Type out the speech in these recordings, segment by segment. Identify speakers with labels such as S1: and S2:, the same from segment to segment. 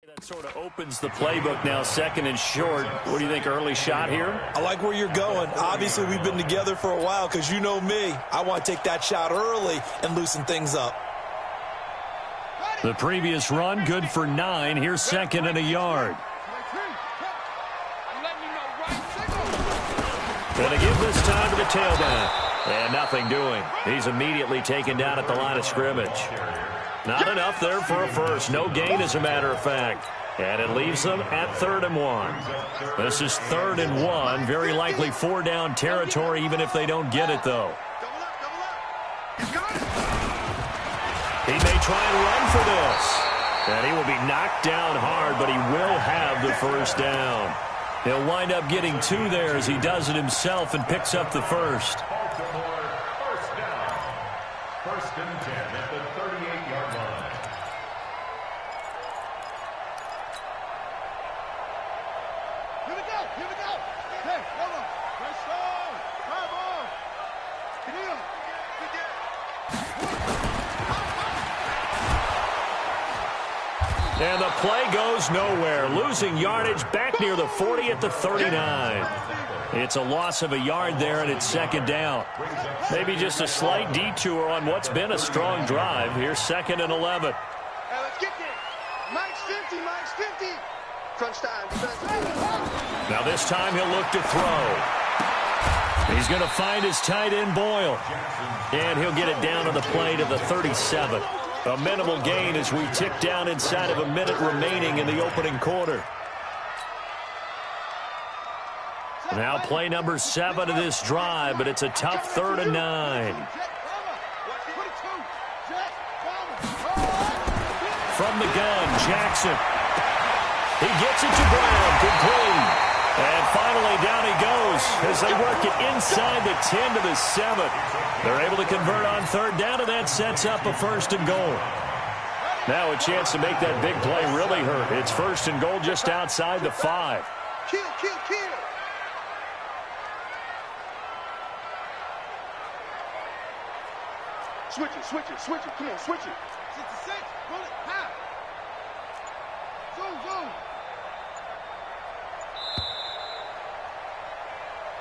S1: That sort of opens the playbook now, second and short. What do you think, early shot here?
S2: I like where you're going. Obviously, we've been together for a while because you know me. I want to take that shot early and loosen things up.
S1: The previous run, good for 9. Here's second and a yard. Going to give this time to the tailback. And nothing doing. He's immediately taken down at the line of scrimmage. Not enough there for a first. No gain, as a matter of fact. And it leaves them at 3rd and 1. This is 3rd and 1. Very likely 4-down territory, even if they don't get it, though. He may try and run for this. And he will be knocked down hard, but he will have the first down. He'll wind up getting 2 there as he does it himself and picks up the first.
S3: First and 10 at the 38-yard line.
S4: Here we go. Hey, hold on. Let's go. Come on. Get in.
S1: And the play goes nowhere. Losing yardage back near the 40 at the 39. It's a loss of a yard there, and it's 2nd down. Maybe just a slight detour on what's been a strong drive. Here's 2nd and 11.
S4: Hey, let's get there. Mike's 50. Crunch time.
S1: Now this time he'll look to throw. He's going to find his tight end, Boyle. And he'll get it down on the play to the 37. A minimal gain as we tick down inside of a minute remaining in the opening quarter. Now play number 7 of this drive, but it's a tough 3rd and 9. From the gun, Jackson. He gets it to Brown, complete. And finally down he goes as they work it inside the 10 to the 7. They're able to convert on 3rd down, and that sets up a 1st and goal. Now a chance to make that big play really hurt. It's 1st and goal just outside the 5.
S4: Kill. Switch it. Come on, switch it. 6 to 6. Roll it. High. Zoom.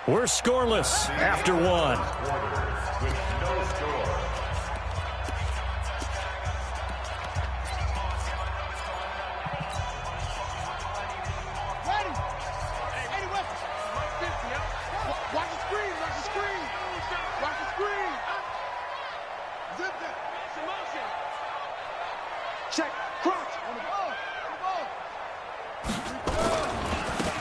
S1: We're scoreless after 1.
S3: With no score.
S4: Ready. Hey, West. Watch the screen. Zip that. Check. Crunch. On the ball.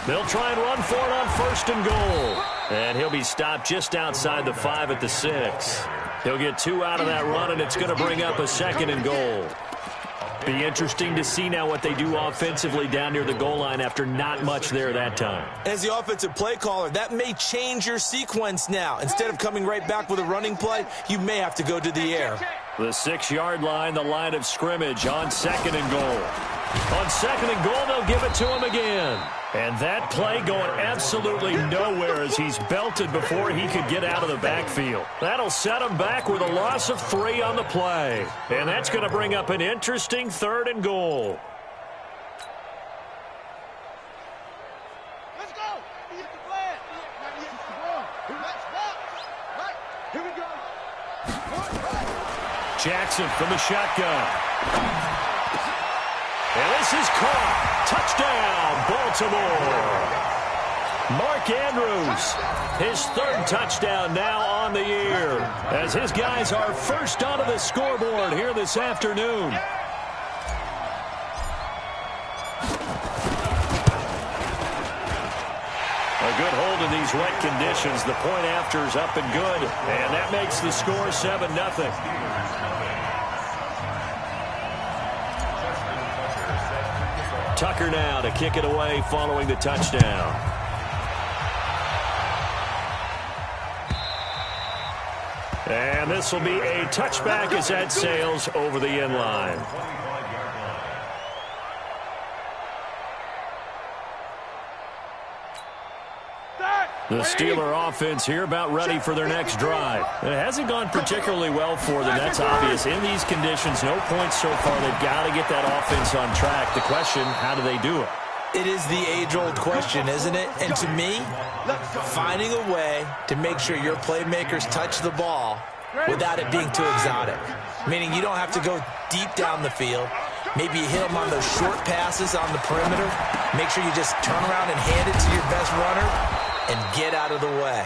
S1: They'll try and run for it on 1st and goal. And he'll be stopped just outside the 5 at the 6. He'll get 2 out of that run, and it's going to bring up a 2nd and goal. Be interesting to see now what they do offensively down near the goal line after not much there that time.
S2: As the offensive play caller, that may change your sequence now. Instead of coming right back with a running play, you may have to go to the air.
S1: The 6-yard line, the line of scrimmage on 2nd and goal. On 2nd and goal, they'll give it to him again. And that play going absolutely nowhere as he's belted before he could get out of the backfield. That'll set him back with a loss of 3 on the play. And that's going to bring up an interesting 3rd and goal.
S4: Let's go. Here's the flag. Let's walk. Right. Here we go.
S1: Jackson from the shotgun. And this is caught. Touchdown, Baltimore. Mark Andrews, his 3rd touchdown now on the year, as his guys are first onto the scoreboard here this afternoon. A good hold in these wet conditions. The point after is up and good, and that makes the score 7-0. Tucker now to kick it away following the touchdown. And this will be a touchback as that sails over the end line. The Steeler offense here about ready for their next drive. It hasn't gone particularly well for them. That's obvious. In these conditions, no points so far. They've got to get that offense on track. The question, how do they do it?
S2: It is the age-old question, isn't it? And to me, finding a way to make sure your playmakers touch the ball without it being too exotic. Meaning you don't have to go deep down the field. Maybe you hit them on those short passes on the perimeter. Make sure you just turn around and hand it to your best runner and get out of the way.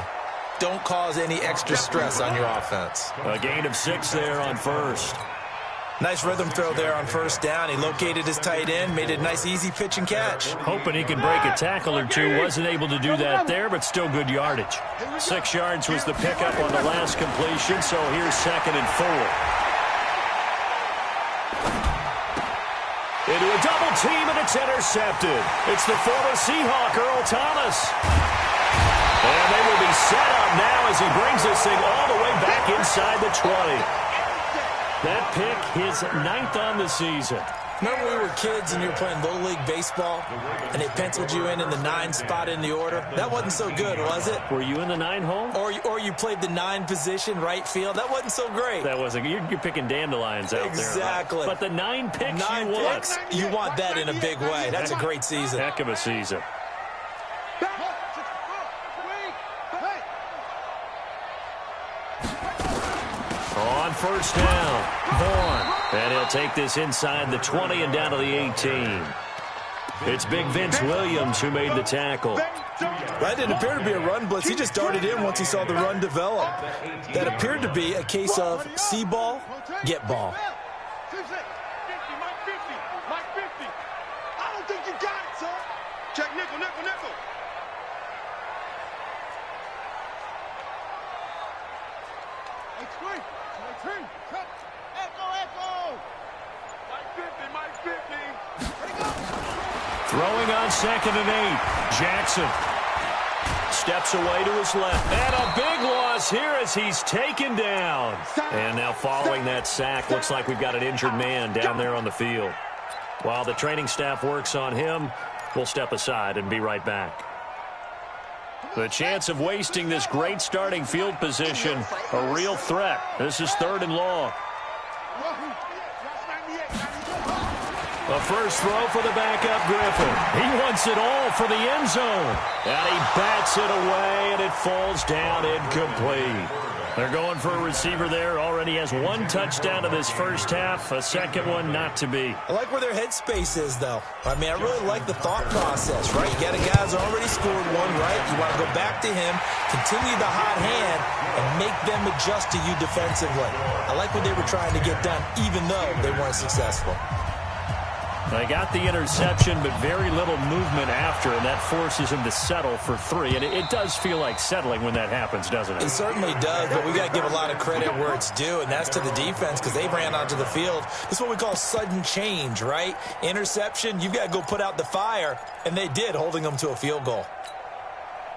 S2: Don't cause any extra stress on your offense.
S1: A gain of 6 there on first.
S2: Nice rhythm throw there on first down. He located his tight end, made it a nice, easy pitch and catch.
S1: Hoping he could break a tackle or two. Wasn't able to do that there, but still good yardage. 6 yards was the pickup on the last completion, so here's 2nd and 4. Into a double team, and it's intercepted. It's the former Seahawk, Earl Thomas. And they will be set up now as he brings this thing all the way back inside the 20. That pick, his 9th on the season.
S2: Remember when we were kids and you were playing Little League Baseball and they penciled you in the 9 spot in the order? That wasn't so good, was it?
S1: Were you in the 9 hole?
S2: Or you played the 9 position, right field? That wasn't so great.
S1: That wasn't. You're picking dandelions out there.
S2: Exactly.
S1: But the 9 picks you want.
S2: You want that in a big way. That's a great season.
S1: Heck of a season. On first down, Bourne. And he'll take this inside the 20 and down to the 18. It's Big Vince Williams who made the tackle.
S2: That didn't appear to be a run blitz. He just darted in once he saw the run develop. That appeared to be a case of see ball, get ball.
S4: I don't think you got it, son. Check nickel, nickel, nickel. Explain. Echo, echo. Mike 50.
S1: Throwing on 2nd and 8. Jackson steps away to his left. And a big loss here as he's taken down. And now following that sack, looks like we've got an injured man down there on the field. While the training staff works on him, we'll step aside and be right back. The chance of wasting this great starting field position, a real threat. This is 3rd and long. A first throw for the backup Griffin. He wants it all for the end zone. And he bats it away, and it falls down incomplete. They're going for a receiver there. Already has 1 touchdown in this first half. A second one not to be.
S2: I like where their headspace is, though. I mean, I really like the thought process, right? You got a guy who's already scored 1, right? You want to go back to him, continue the hot hand, and make them adjust to you defensively. I like what they were trying to get done, even though they weren't successful.
S1: They got the interception, but very little movement after, and that forces him to settle for 3. And it does feel like settling when that happens, doesn't it?
S2: It certainly does, but we got to give a lot of credit where it's due, and that's to the defense because they ran onto the field. This is what we call sudden change, right? Interception, you've got to go put out the fire, and they did, holding them to a field goal.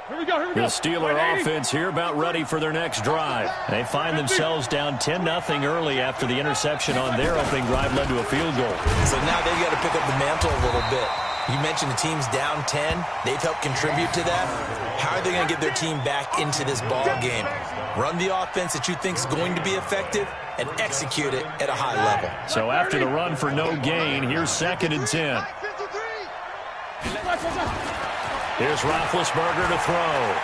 S4: Here we go.
S1: The Steeler offense here about ready for their next drive. They find themselves down 10-0 early after the interception on their opening drive led to a field goal.
S2: So now they've got to pick up the mantle a little bit. You mentioned the team's down 10. They've helped contribute to that. How are they going to get their team back into this ball game? Run the offense that you think is going to be effective and execute it at a high level.
S1: So after the run for no gain, here's 2nd and 10. Here's Roethlisberger to throw.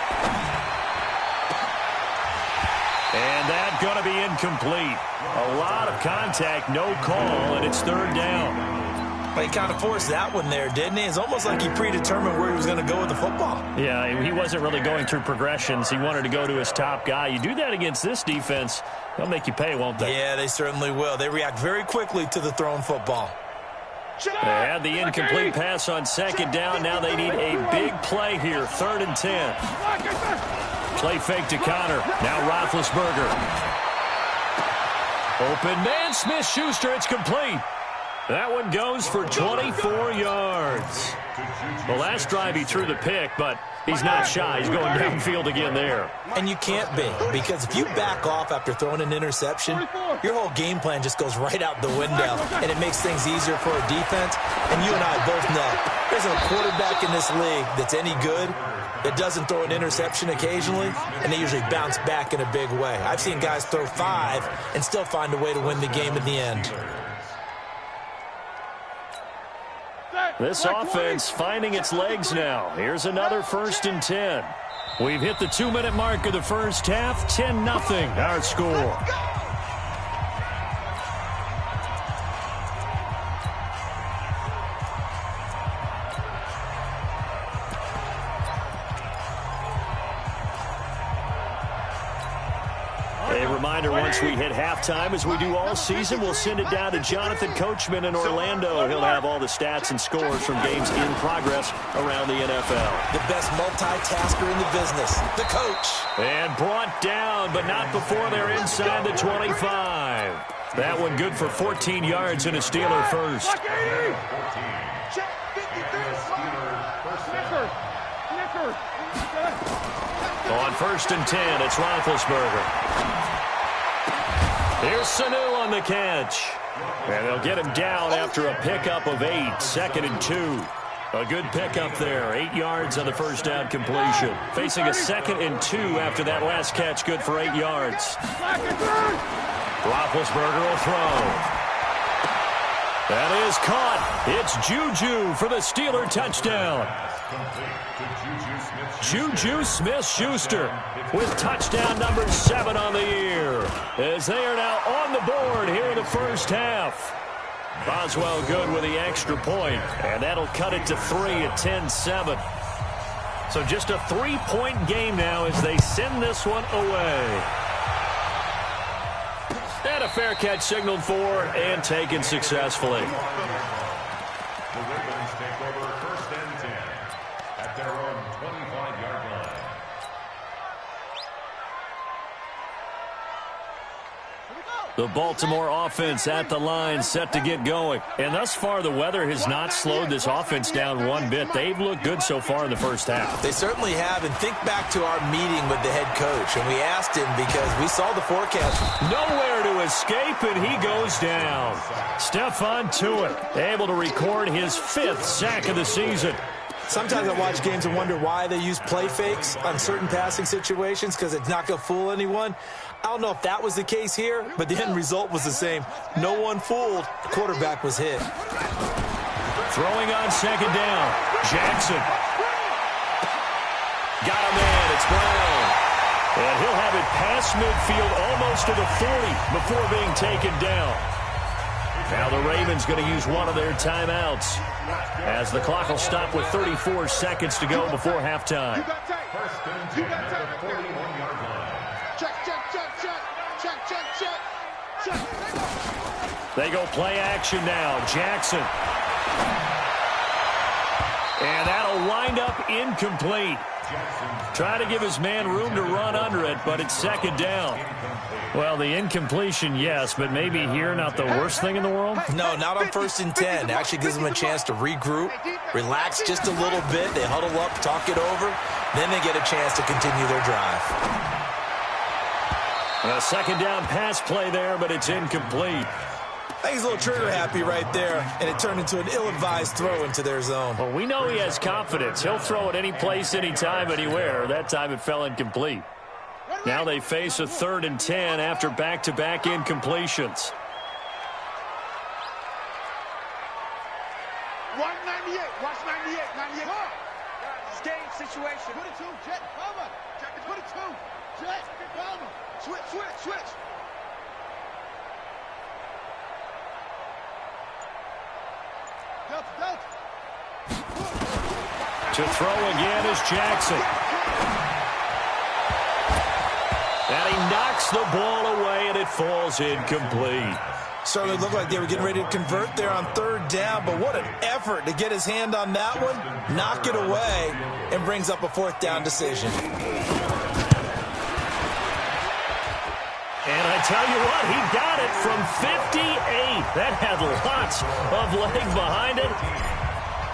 S1: And that's going to be incomplete. A lot of contact, no call, and it's 3rd down.
S2: Well, he kind of forced that one there, didn't he? It's almost like he predetermined where he was going to go with the football.
S1: Yeah, he wasn't really going through progressions. He wanted to go to his top guy. You do that against this defense, they'll make you pay, won't they?
S2: Yeah, they certainly will. They react very quickly to the thrown football.
S1: They had the incomplete pass on 2nd down. Now they need a big play here. 3rd and 10. Play fake to Connor. Now Roethlisberger. Open man, Smith-Schuster. It's complete. That one goes for 24 yards. The last drive he threw the pick, but he's not shy. He's going downfield again there.
S2: And you can't be, because if you back off after throwing an interception, your whole game plan just goes right out the window, and it makes things easier for a defense. And you and I both know there's a quarterback in this league that's any good that doesn't throw an interception occasionally, and they usually bounce back in a big way. I've seen guys throw 5 and still find a way to win the game in the end.
S1: This offense finding its legs now. Here's another 1st and 10. We've hit the 2-minute mark of the first half. 10-0 our score. A reminder, once we hit halftime, as we do all season, we'll send it down to Jonathan Coachman in Orlando. He'll have all the stats and scores from games in progress around the NFL.
S2: The best multitasker in the business, the coach.
S1: And brought down, but not before they're inside the 25. That one good for 14 yards and a Steeler first. On 1st and 10, it's Roethlisberger. Here's Sanu on the catch. And they'll get him down after a pickup of 8. 2nd and 2. A good pickup there. 8 yards on the first down completion. Facing a 2nd and 2 after that last catch. Good for 8 yards. Roethlisberger will throw. That is caught. It's Juju for the Steeler touchdown. Juju Smith-Schuster with touchdown number 7 on the year, as they are now on the board here in the first half. Boswell good with the extra point, and that'll cut it to 3 at 10-7. So just a 3-point game now as they send this one away. And a fair catch signaled for and taken successfully.
S3: The Ravens take over 1st and 10 at their own 25-yard line.
S1: The Baltimore offense at the line, set to get going. And thus far, the weather has not slowed this offense down one bit. They've looked good so far in the first half.
S2: They certainly have. And think back to our meeting with the head coach. And we asked him because we saw the forecast.
S1: Nowhere to escape, and he goes down. Stephon Tuitt able to record his 5th sack of the season.
S2: Sometimes I watch games and wonder why they use play fakes on certain passing situations, because it's not going to fool anyone. I don't know if that was the case here, but the end result was the same. No one fooled. The quarterback was hit.
S1: Throwing on 2nd down. Jackson. Got him in. It's Brown. And he'll have it past midfield almost to the 40 before being taken down. Now the Ravens going to use one of their timeouts, as the clock will stop with 34 seconds to go before halftime.
S3: 1st and 10 at the 41-yard line.
S1: They go play action now. Jackson. And that'll wind up incomplete. Try to give his man room to run under it, but it's 2nd down. Well, the incompletion, yes, but maybe here not the worst thing in the world?
S2: No, not on 1st and 10. Actually gives them a chance to regroup, relax just a little bit. They huddle up, talk it over. Then they get a chance to continue their drive.
S1: A 2nd down pass play there, but it's incomplete.
S2: I think he's a little trigger happy right there, and it turned into an ill-advised throw into their zone.
S1: Well, we know he has confidence. He'll throw it any place, anytime, anywhere. That time it fell incomplete. Now they face a 3rd and 10 after back-to-back incompletions.
S4: 198. Watch 98. 98. It's game situation. 22. Jet. Palmer. Jet. 22. Jet. Palmer. Switch. Delta.
S1: To throw again is Jackson. And he knocks the ball away, and it falls incomplete.
S2: Certainly looked like they were getting ready to convert there on 3rd down, but what an effort to get his hand on that one, knock it away, and brings up a 4th down decision.
S1: And I tell you what, he got it from 58. That had lots of leg behind it.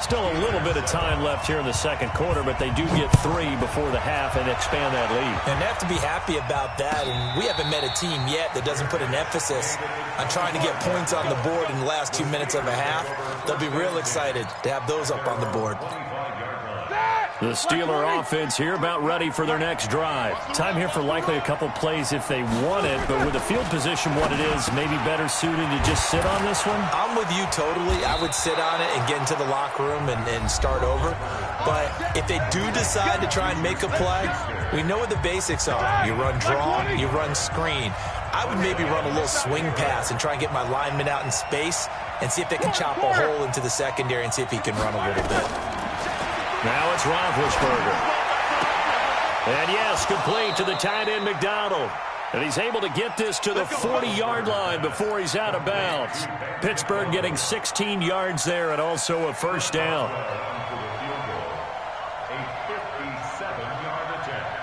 S1: Still a little bit of time left here in the second quarter, but they do get 3 before the half and expand that lead.
S2: And they have to be happy about that. And we haven't met a team yet that doesn't put an emphasis on trying to get points on the board in the last 2 minutes of a half. They'll be real excited to have those up on the board.
S1: The Steeler offense here about ready for their next drive. Time here for likely a couple plays if they want it, but with the field position what it is, maybe better suited to just sit on this one?
S2: I'm with you totally. I would sit on it and get into the locker room and start over. But if they do decide to try and make a play, we know what the basics are. You run draw, you run screen. I would maybe run a little swing pass and try and get my lineman out in space and see if they can chop a hole into the secondary and see if he can run a little bit.
S1: Now it's Roethlisberger. And yes, complete to the tight end McDonald. And he's able to get this to the 40-yard line before he's out of bounds. Pittsburgh getting 16 yards there and also a first down.
S3: A 57-yard attempt.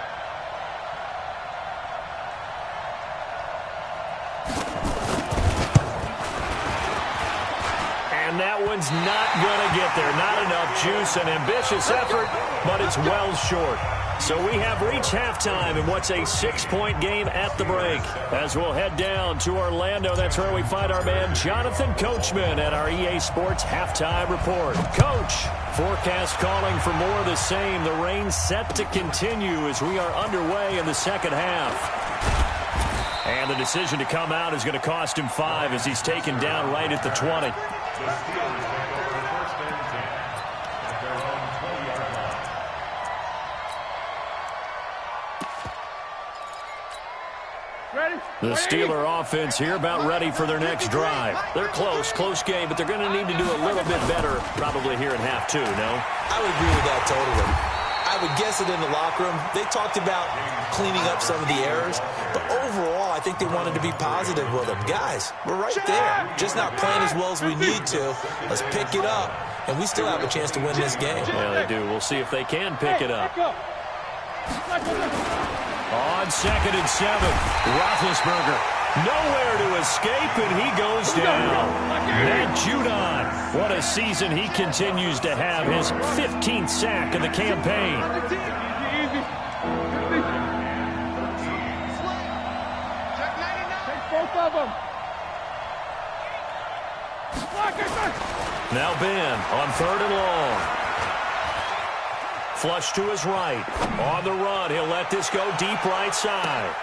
S1: And that one's not going to get there. Not enough juice. An ambitious effort, but it's well short. So we have reached halftime in what's a 6-point game at the break. As we'll head down to Orlando, that's where we find our man Jonathan Coachman at our EA Sports Halftime Report. Coach, forecast calling for more of the same. The rain set to continue as we are underway in the second half. And the decision to come out is going to cost him 5 as he's taken down right at the 20.
S3: The Steelers take over first and 10 at their own 20-yard line.
S1: The Steeler offense here about ready for their next drive. They're close game, but they're going to need to do a little bit better probably here in half 2, no?
S2: I would agree with that totally. I would guess it in the locker room. They talked about cleaning up some of the errors, but overall, I think they wanted to be positive with them. Guys, we're right there. Just not playing as well as we need to. Let's pick it up, and we still have a chance to win this game.
S1: Yeah, they do. We'll see if they can pick it up. On 2nd and 7, Roethlisberger nowhere to escape, and he goes down. Matt Judon, what a season he continues to have. His 15th sack of the campaign. Now Ben on 3rd and long. Flush to his right. On the run, he'll let this go deep right side.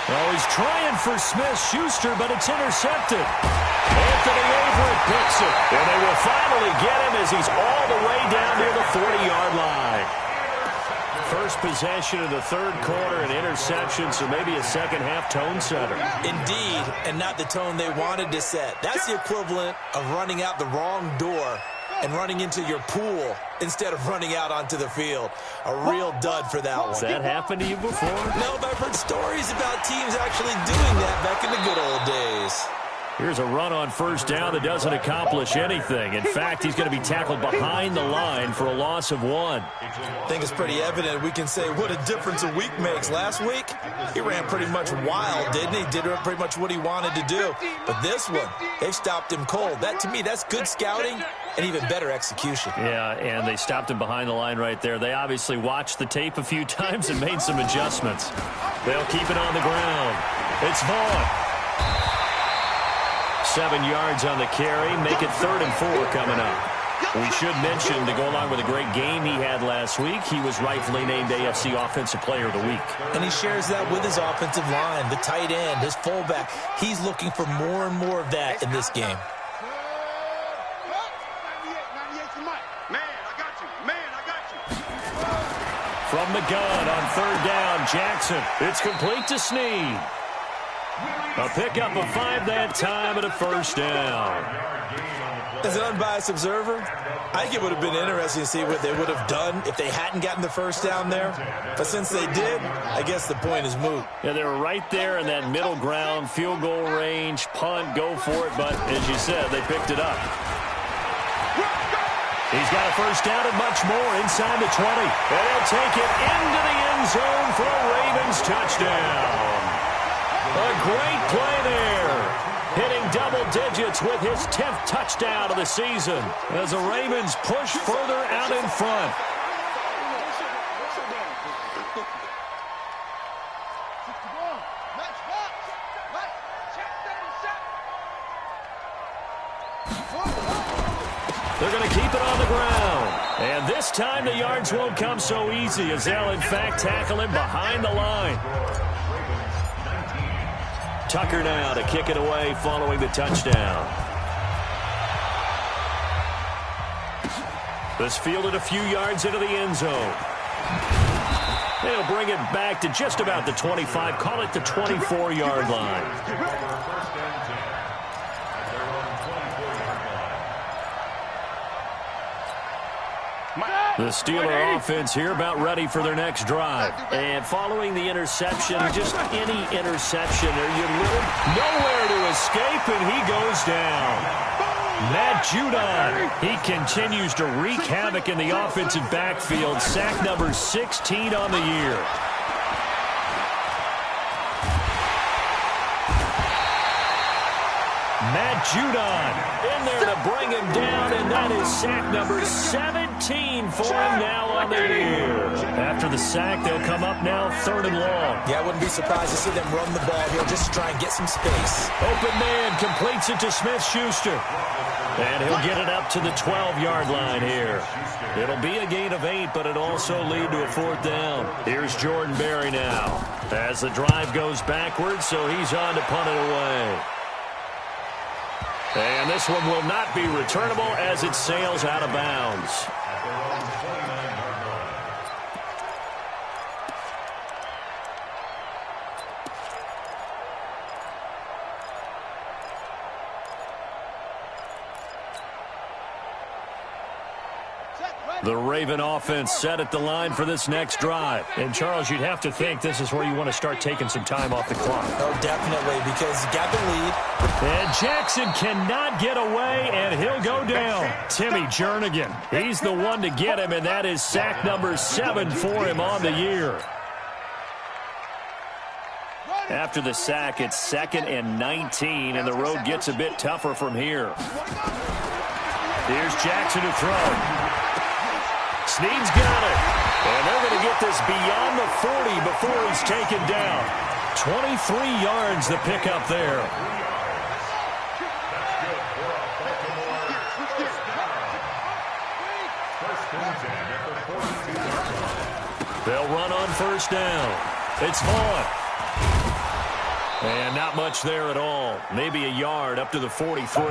S1: Oh, he's trying for Smith-Schuster, but it's intercepted. Anthony Averett picks it, and they will finally get him as he's all the way down near the 40-yard line. First possession of the third quarter, an interception, so maybe a second-half tone setter.
S2: Indeed, and not the tone they wanted to set. That's the equivalent of running out the wrong door and running into your pool instead of running out onto the field. A real dud for that one.
S1: Has that happened to you before?
S2: No, but I've heard stories about teams actually doing that back in the good old days.
S1: Here's a run on first down that doesn't accomplish anything. In fact, he's going to be tackled behind the line for a loss of 1.
S2: I think it's pretty evident. We can say what a difference a week makes. Last week, he ran pretty much wild, didn't he? Did pretty much what he wanted to do. But this one, they've stopped him cold. That, to me, that's good scouting and even better execution.
S1: Yeah, and they stopped him behind the line right there. They obviously watched the tape a few times and made some adjustments. They'll keep it on the ground. It's Vaughn. 7 yards on the carry. Make it 3rd and 4 coming up. We should mention, to go along with a great game he had last week, he was rightfully named AFC Offensive Player of the Week.
S2: And he shares that with his offensive line, the tight end, his fullback. He's looking for more and more of that in this game.
S1: From the gun on 3rd down, Jackson. It's complete to Snead. A pickup of 5 that time and a first down.
S2: As an unbiased observer, I think it would have been interesting to see what they would have done if they hadn't gotten the first down there. But since they did, I guess the point is moot.
S1: Yeah, they were right there in that middle ground, field goal range, punt, go for it. But as you said, they picked it up. He's got a first down and much more inside the 20. And he'll take it into the end zone for a Ravens touchdown. A great play there. hitting double digits with his 10th touchdown of the season as the Ravens push further out in front. They're going to keep it on the ground. And this time the yards won't come so easy as they'll, in fact, tackle him behind the line. Tucker now to kick it away following the touchdown. This fielded a few yards into the end zone. They'll bring it back to just about the 25. Call it the 24-yard line. The Steeler offense here about ready for their next drive. And following the interception, just any interception, you're nowhere to escape, and he goes down. Matt Judon, he continues to wreak havoc in the offensive backfield. Sack number 16 on the year. Matt Judon in there to bring him down, and that is sack number 17 for him now on the year. After the sack, they'll come up now 3rd and long.
S2: Yeah, I wouldn't be surprised to see them run the ball here just to try and get some space.
S1: Open man completes it to Smith-Schuster. And he'll get it up to the 12-yard line here. It'll be a gain of 8, but it'll also lead to a 4th down. Here's Jordan Berry now as the drive goes backwards, so he's on to punt it away. And this one will not be returnable as it sails out of bounds. The Raven offense set at the line for this next drive. And, Charles, you'd have to think this is where you want to start taking some time off the clock.
S2: Oh, definitely, because you got the lead.
S1: And Jackson cannot get away, and he'll go down. Timmy Jernigan, he's the one to get him, and that is sack number 7 for him on the year. After the sack, it's 2nd and 19, and the road gets a bit tougher from here. Here's Jackson to throw. Snead's got it. And they're going to get this beyond the 40 before he's taken down. 23 yards the pickup there. They'll run on 1st down. It's Vaughn. And not much there at all. Maybe a yard up to the 43.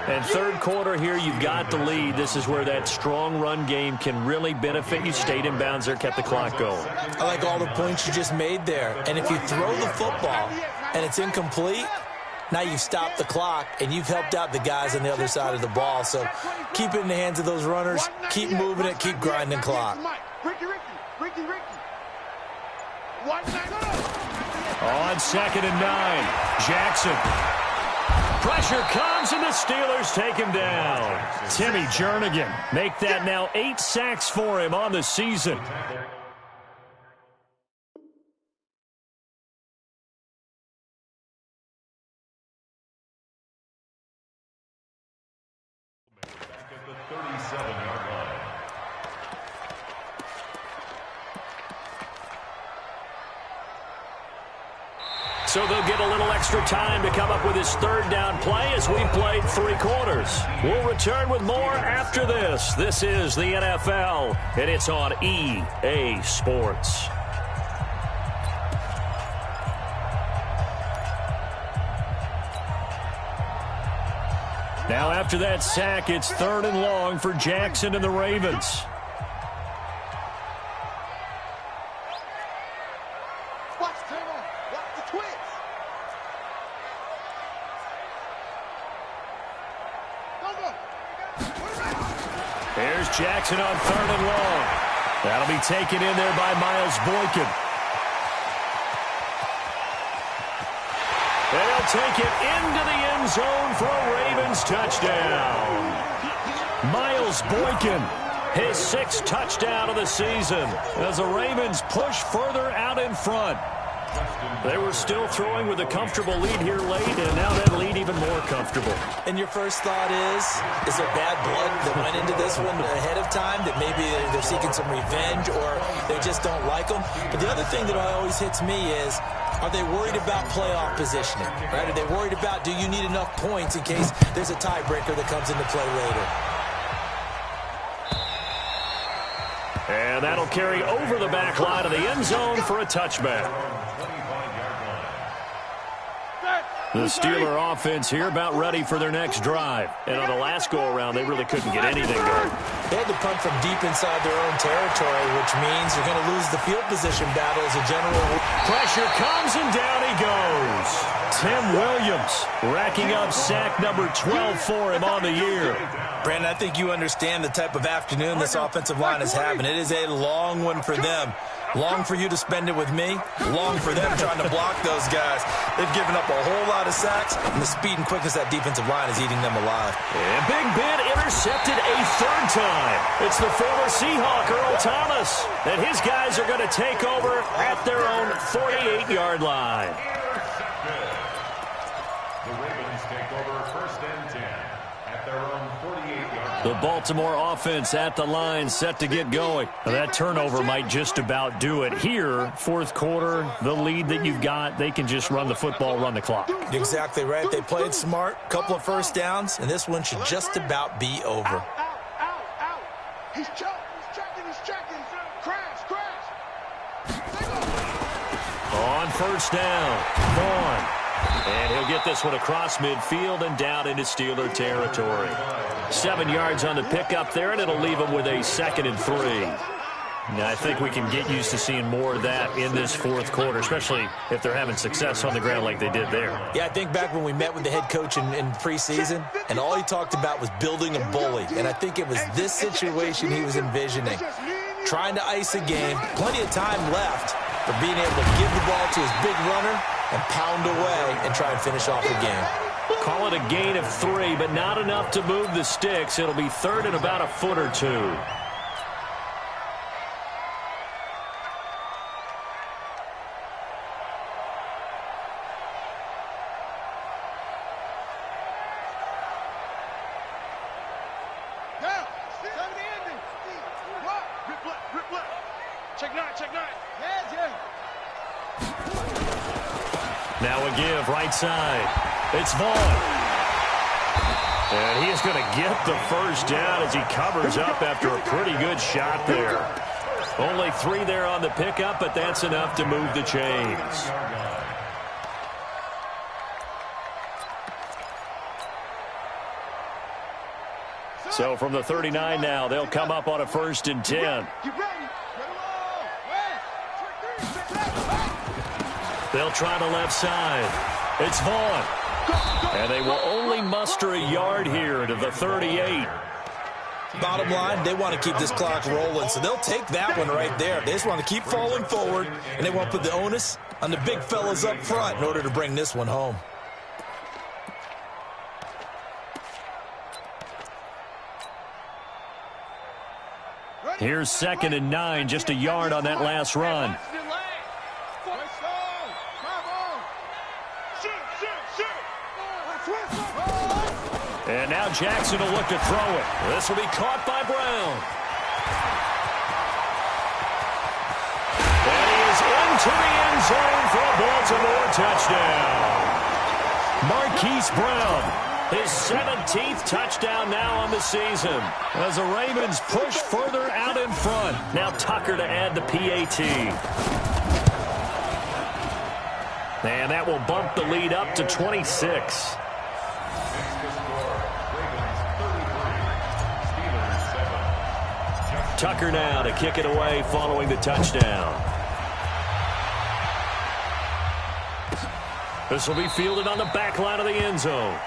S1: And 3rd quarter here, you've got the lead. This is where that strong run game can really benefit you. Stayed in bounds there, kept the clock going.
S2: I like all the points you just made there. And if you throw the football and it's incomplete, now you've stopped the clock and you've helped out the guys on the other side of the ball. So keep it in the hands of those runners. Keep moving it. Keep grinding clock.
S1: On 2nd and 9, Jackson. Pressure comes, and the Steelers take him down. Timmy Jernigan make that now 8 sacks for him on the season.
S3: Back at the 37-yard line.
S1: So they'll get a little extra time to come up with his 3rd down play as we've played 3 quarters. We'll return with more after this. This is the NFL, and it's on EA Sports. Now after that sack, it's 3rd and long for Jackson and the Ravens. Here's Jackson on 3rd and long. That'll be taken in there by Miles Boykin. They'll take it into the end zone for a Ravens touchdown. Miles Boykin, his 6th touchdown of the season as the Ravens push further out in front. They were still throwing with a comfortable lead here late, and now that lead even more comfortable.
S2: And your first thought is there bad blood that went into this one ahead of time, that maybe they're seeking some revenge or they just don't like them? But the other thing that always hits me is, are they worried about playoff positioning? Right? Are they worried about, do you need enough points in case there's a tiebreaker that comes into play later?
S1: And that'll carry over the back line of the end zone for a touchback. The Steeler offense here about ready for their next drive. And on the last go-around, they really couldn't get anything going.
S2: They had to punt from deep inside their own territory, which means they're going to lose the field position battle as a general.
S1: Pressure comes, and down he goes. Tim Williams racking up sack number 12 for him on the year.
S2: Brandon, I think you understand the type of afternoon this offensive line is having. It is a long one for them. Long for you to spend it with me. Long for them trying to block those guys. They've given up a whole lot of sacks, and the speed and quickness of that defensive line is eating them alive.
S1: And Big Ben intercepted a third time. It's the former Seahawk, Earl Thomas. And his guys are going to take over at their own 48-yard line.
S3: The Ravens take over first and 10 at their own 48-yard line.
S1: The Baltimore offense at the line, set to get going. That turnover might just about do it here. Fourth quarter, the lead that you've got, they can just run the football, run the clock.
S2: Exactly right. They played smart, couple of first downs, and this one should just about be over.
S4: Out. He's checking. Crash.
S1: On first down, Vaughn. And he'll get this one across midfield and down into Steeler territory. 7 yards on the pickup there, and it'll leave him with a 2nd and 3. Now, I think we can get used to seeing more of that in this fourth quarter, especially if they're having success on the ground like they did there.
S2: Yeah, I think back when we met with the head coach in preseason, and all he talked about was building a bully. And I think it was this situation he was envisioning. Trying to ice a game, plenty of time left, but being able to give the ball to his big runner and pound away and try and finish off the game.
S1: Call it a gain of 3, but not enough to move the sticks. It'll be third and about a foot or two. Now a give, right side. It's Vaughn. And he is going to get the first down as he covers up after a pretty good shot there. Only 3 there on the pickup, but that's enough to move the chains. So from the 39 now, they'll come up on a 1st and 10. They'll try the left side. It's Vaughn. And they will only muster a yard here to the 38.
S2: Bottom line, they want to keep this clock rolling, so they'll take that one right there. They just want to keep falling forward, and they want to put the onus on the big fellas up front in order to bring this one home.
S1: Here's 2nd and 9, just a yard on that last run. And now Jackson will look to throw it. This will be caught by Brown. And he is into the end zone for a Baltimore touchdown. Marquise Brown, his 17th touchdown now on the season, as the Ravens push further out in front. Now Tucker to add the PAT. And that will bump the lead up to 26. Tucker now to kick it away following the touchdown. This will be fielded on the back line of the end zone.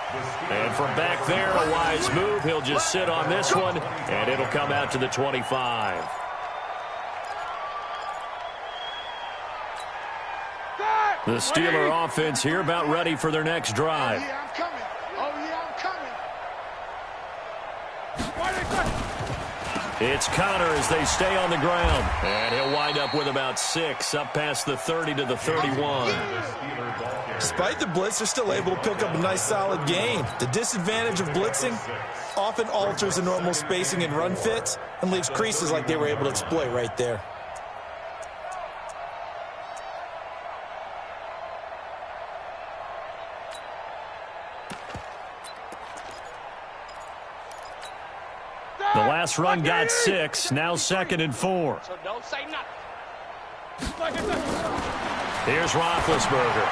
S1: And from back there, a wise move. He'll just sit on this one, and it'll come out to the 25. The Steeler offense here about ready for their next drive.
S4: Oh, yeah, I'm coming.
S1: It's Connor as they stay on the ground. And he'll wind up with about 6, up past the 30 to the 31.
S2: Despite the blitz, they're still able to pick up a nice solid gain. The disadvantage of blitzing often alters the normal spacing and run fits and leaves creases like they were able to exploit right there.
S1: The last run got 6, now 2nd and 4.
S4: So don't say nothing.
S1: Here's Roethlisberger.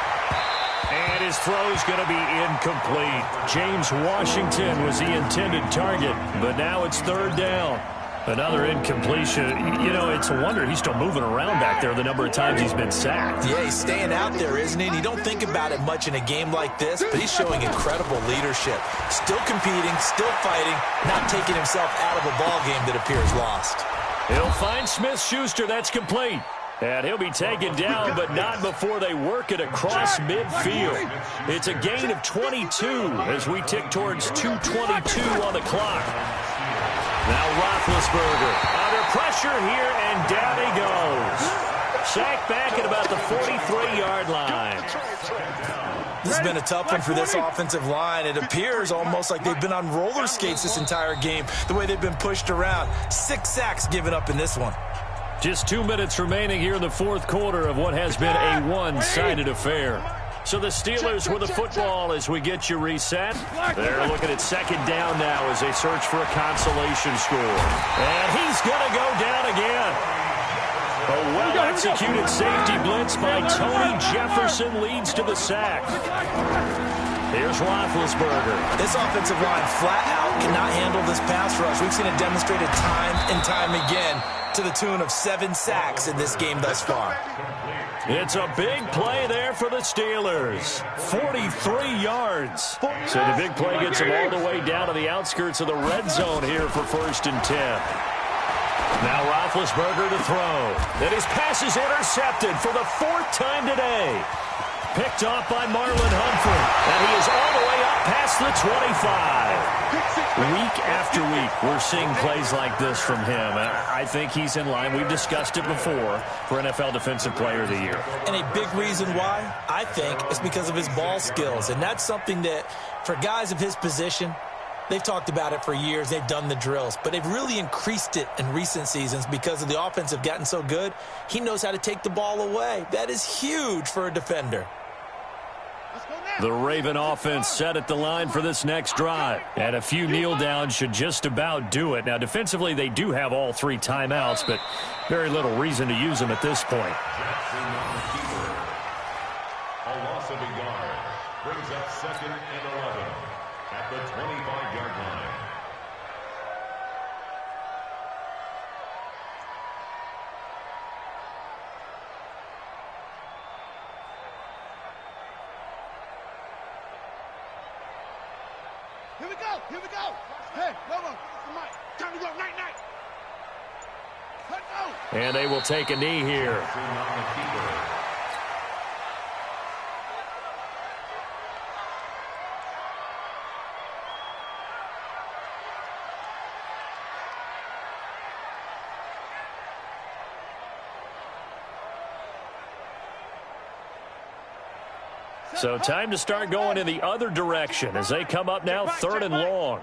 S1: And his throw's going to be incomplete. James Washington was the intended target, but now it's 3rd down. Another incompletion. You know, it's a wonder he's still moving around back there the number of times he's been sacked.
S2: Yeah, he's staying out there, isn't he? And you don't think about it much in a game like this, but he's showing incredible leadership. Still competing, still fighting, not taking himself out of a ball game that appears lost.
S1: He'll find Smith-Schuster. That's complete. And he'll be taken down, but not before they work it across midfield. It's a gain of 22 as we tick towards 2:22 on the clock. Now Roethlisberger under pressure here, and down he goes. Sacked back at about the 43-yard line.
S2: This has been a tough one for this offensive line. It appears almost like they've been on roller skates this entire game, the way they've been pushed around. 6 sacks given up in this one.
S1: Just 2 minutes remaining here in the 4th quarter of what has been a one-sided affair. So the Steelers with the football as we get you reset. They're looking at 2nd down now as they search for a consolation score. And he's going to go down again. A well-executed safety blitz by Tony Jefferson leads to the sack. Here's Roethlisberger.
S2: This offensive line flat out cannot handle this pass rush. We've seen it demonstrated time and time again to the tune of 7 sacks in this game thus far.
S1: It's a big play there for the Steelers. 43 yards. So the big play gets them all the way down to the outskirts of the red zone here for 1st and 10. Now Roethlisberger to throw. And his pass is intercepted for the 4th time today. Picked off by Marlon Humphrey. And he is all the way up past the 25. Week after week, we're seeing plays like this from him. I think he's in line. We've discussed it before for NFL Defensive Player of the Year.
S2: And a big reason why, I think, is because of his ball skills. And that's something that, for guys of his position, they've talked about it for years. They've done the drills. But they've really increased it in recent seasons because of the offense have gotten so good. He knows how to take the ball away. That is huge for a defender.
S1: The Raven offense set at the line for this next drive. And a few kneel downs should just about do it. Now, defensively, they do have all 3 timeouts, but very little reason to use them at this point.
S3: A loss of a yard brings up 2nd and 11 at the 25-yard line.
S4: Here we go. Here we go. Hey, Lobo. Time to go. Night, night. Let's go.
S1: And they will take a knee here. So time to start going in the other direction as they come up now 3rd and long.